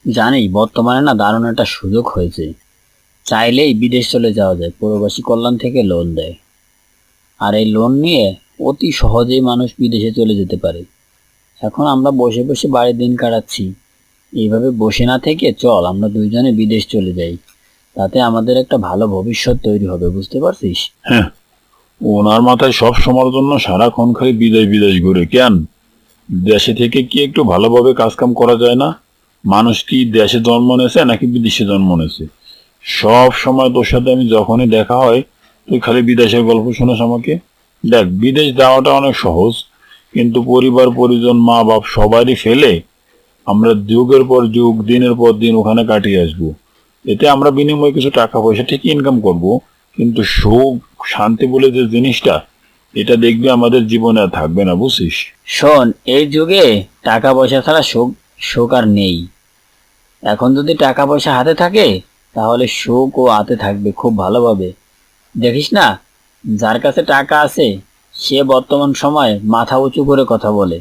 জানিস বর্তমানে না দারুণ একটা সুযোগ হয়েছে। চাইলেই বিদেশ চলে যাওয়া যায়, প্রবাসী কল্যাণ থেকে লোন দেয়। আর এই লোন নিয়ে অতি সহজেই মানুষ বিদেশে চলে যেতে পারে। এখন আমরা বসে বসে বাড়ির দিন কাটাচ্ছি, এইভাবে বসে না থেকে চল আমরা দুইজনে বিদেশ চলে যাই। তাতে আমাদের একটা ভালো ভবিষ্যৎ তৈরি হবে, বুঝতে পারছিস? হ্যাঁ, ওনার মাথায় সব সময়ের জন্য সারাক্ষণ খালি বিদেশ বিদেশ ঘুরে কেন? দেশে থেকে কি একটু ভালোভাবে কাজকাম করা যায় না? মানুষ কি দেশে জন্ম নেছে নাকি বিদেশে জন্ম নেছে? সব সময় তোর সাথে আমি যখনই দেখা হয় তুই খালি বিদেশের গল্প শোনাস আমাকে। দেখ, বিদেশ যাওয়াটা অনেক সহজ, কিন্তু পরিবার পরিজন মা বাপ সবারই ফেলে আমরা যুগের পর যুগ দিনের পর দিন ওখানে কাটিয়ে আসবো। এতে আমরা বিনিময়ে কিছু টাকা পয়সা ঠিকই ইনকাম করব, কিন্তু সুখ শান্তি বলে যে জিনিসটা, এটা দেখবি আমাদের জীবনে আর থাকবে না, বুঝছিস? শোন, এই যুগে টাকা পয়সা ছাড়া সুখ সুখ আর নেই। এখন যদি টাকা পয়সা হাতে থাকে তাহলে সুখও হাতে থাকবে খুব ভালোভাবে। দেখিস না, যার কাছে টাকা আছে সে বর্তমান সময়ে মাথা উঁচু করে কথা বলে,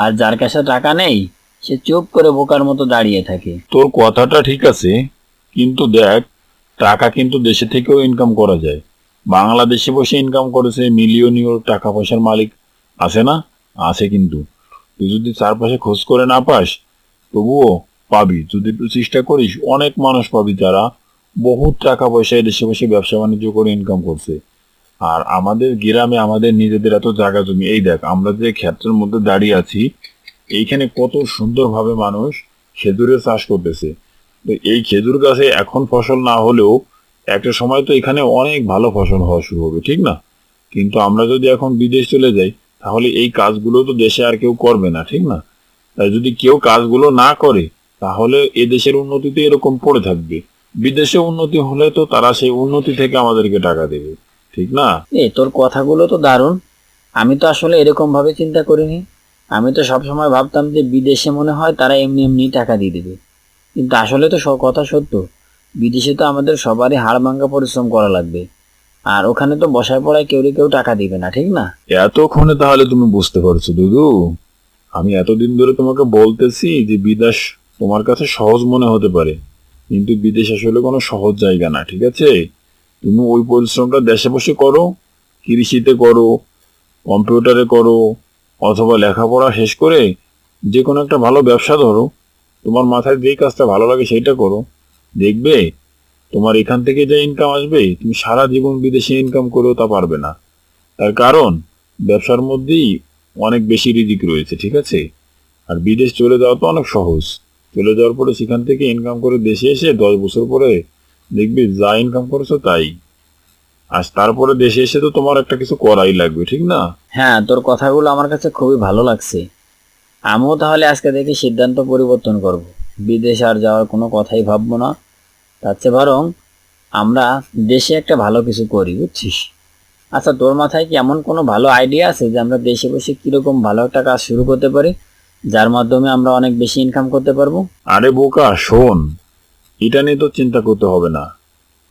আর যার কাছে টাকা নেই সে চুপ করে বোকার মতো দাঁড়িয়ে থাকে। তোর কথাটা ঠিক আছে, কিন্তু দেখ, টাকা কিন্তু দেশে থেকেও ইনকাম করা যায়। বাংলাদেশে বসে ইনকাম করেছে মিলিয়নীয় টাকা পয়সার মালিক আছে না? আছে কিন্তু। তুই যদি চারপাশে খোঁজ করে না পাস, তবুও পাবি। যদি একটু চেষ্টা করিস, অনেক মানুষ পাবি যারা বহুত টাকা পয়সা দেশে বসে ব্যবসা বাণিজ্য করে ইনকাম করছে। আর আমাদের গ্রামে আমাদের নিজেদের এত জায়গা জমি, এই দেখ আমরা যে ক্ষেত্রের মধ্যে দাঁড়িয়ে আছি, এইখানে কত সুন্দরভাবে মানুষ খেজুরের চাষ করতেছে। তো এই খেজুর গাছে এখন ফসল না হলেও একটা সময় তো এখানে অনেক ভালো ফসল হওয়া শুরু হবে, ঠিক না? কিন্তু আমরা যদি এখন বিদেশ চলে যাই, তাহলে এই কাজগুলো তো দেশে আর কেউ করবে না, ঠিক না? তাই যদি কেউ কাজগুলো না করে, তাহলে এ দেশের উন্নতিতে এরকম পড়ে থাকবে। বিদেশে উন্নতি হলে তো তারা সেই উন্নতি থেকে আমাদেরকে টাকা দেবে, ঠিক না? তোর কথাগুলো তো দারুণ। আমি তো আসলে এরকম ভাবে চিন্তা করিনি। আমি তো সবসময় ভাবতাম যে বিদেশে মনে হয় তারা এমনি এমনি টাকা দিয়ে দেবে, কিন্তু আসলে তো কথা সত্য। বিদেশে তো আমাদের সবারই হাড় ভাঙা পরিশ্রম করা লাগবে, আর ওখানে তো বসায় পড়ায় কেউ টাকা দিবে না, ঠিক না? এতক্ষণে তাহলে তুমি বুঝতে পারছো দুদু? আমি এতদিন ধরে তোমাকে বলতেছি যে বিদেশ তোমার কাছে সহজ মনে হতে পারে, কিন্তু বিদেশ আসলে কোনো সহজ জায়গা না, ঠিক আছে? তুমি ওই পরিশ্রমটা দেশে বসে করো, কৃষিতে করো, কম্পিউটারে করো, অথবা লেখাপড়া শেষ করে যে কোনো একটা ভালো ব্যবসা ধরো। তোমার মাথায় যেই কাজটা ভালো লাগে সেইটা করো। দেখবে তোমার এখান থেকে যে ইনকাম আসবে, তুমি সারা জীবন বিদেশে ইনকাম করেও তা পারবে না। তার কারণ ব্যবসার মধ্যেই অনেক বেশি রিজিক রয়েছে, ঠিক আছে? আর বিদেশ চলে যাওয়া তো অনেক সহজ। চলে যাওয়ার পরে সেখান থেকে ইনকাম করে দেশে এসে 10 বছর পরে দেখবি যা ইনকাম করেছো তাই। আর তারপরে দেশে এসে তো তোমার একটা কিছু করাই লাগবে, ঠিক না? হ্যাঁ, তোর কথাগুলো আমার কাছে খুবই ভালো লাগছে। আমিও তাহলে আজকে থেকে সিদ্ধান্ত পরিবর্তন করব, বিদেশ আর যাওয়ার কোনো কথাই ভাববো না। তার চেয়ে বরং আমরা দেশে একটা ভালো কিছু করি, বুঝছিস? আচ্ছা, তোর মাথায় কি এমন কোনো ভালো আইডিয়া আছে যে আমরা দেশে বসে কিরকম ভালো একটা কাজ শুরু করতে পারি, যার মাধ্যমে আমরা অনেক বেশি ইনকাম করতে পারবো? আরে বোকা শোন, এটা নিয়ে তো চিন্তা করতে হবে না।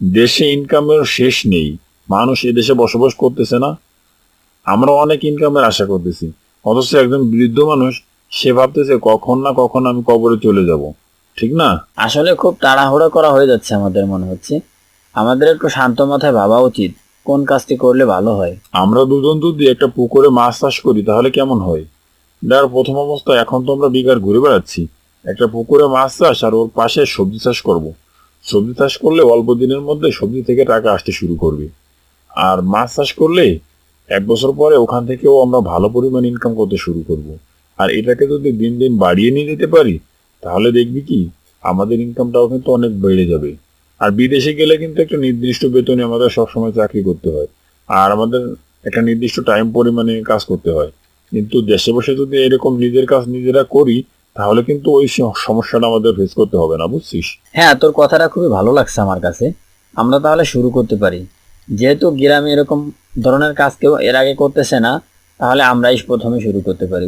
দেশে ইনকামের শেষ নেই। মানুষ এদেশে বসবাস করতেছে না, আমরা অনেক ইনকামের আশা করতেছি। অথচ একজন বৃদ্ধ মানুষ, সে ভাবতেছে কখন না কখন আমি কবরে চলে যাব, ঠিক না? আসলে খুব তাড়াহুড়ো করা হয়ে যাচ্ছে আমাদের, মনে হচ্ছে। আমাদের একটু শান্ত মাথায় ভাবা উচিত কোন কাজটি করলে ভালো হয়। আমরা দুজন যদি একটা পুকুরে মাছ চাষ করি তাহলে কেমন হয়? দেখ, প্রথম অবস্থায় এখন তো আমরা বিঘার ঘুরে বেড়াচ্ছি। একটা পুকুরে মাছ চাষ আর ওর পাশে সবজি চাষ করব। সবজি চাষ করলে অল্প দিনের মধ্যে সবজি থেকে টাকা আসতে শুরু করবে। আর মাছ চাষ করলে 1 বছর পরে ওখান থেকেও আমরা ভালো পরিমাণ ইনকাম করতে শুরু করব। আর এটাকে যদি দিন দিন বাড়িয়ে নিয়ে যেতে পারি, তাহলে দেখবি কি আমাদের ইনকামটাও কিন্তু অনেক বেড়ে যাবে। আর বিদেশে গেলে কিন্তু একটা নির্দিষ্ট বেতনে আমাদের সবসময় চাকরি করতে হয়, আর আমাদের একটা নির্দিষ্ট টাইম পরিমাণে কাজ করতে হয়। কিন্তু দেশে বসে যদি এরকম নিজের কাজ নিজেরা করি, তাহলে কিন্তু ওই সমস্যাটা আমাদের ফেস করতে হবে না, বুঝছিস? হ্যাঁ, তোর কথাটা খুবই ভালো লাগছে আমার কাছে। আমরা তাহলে শুরু করতে পারি। যেহেতু গ্রামে এরকম ধরনের কাজ কেউ এর আগে করতেছে না, তাহলে আমরাই প্রথমে শুরু করতে পারি।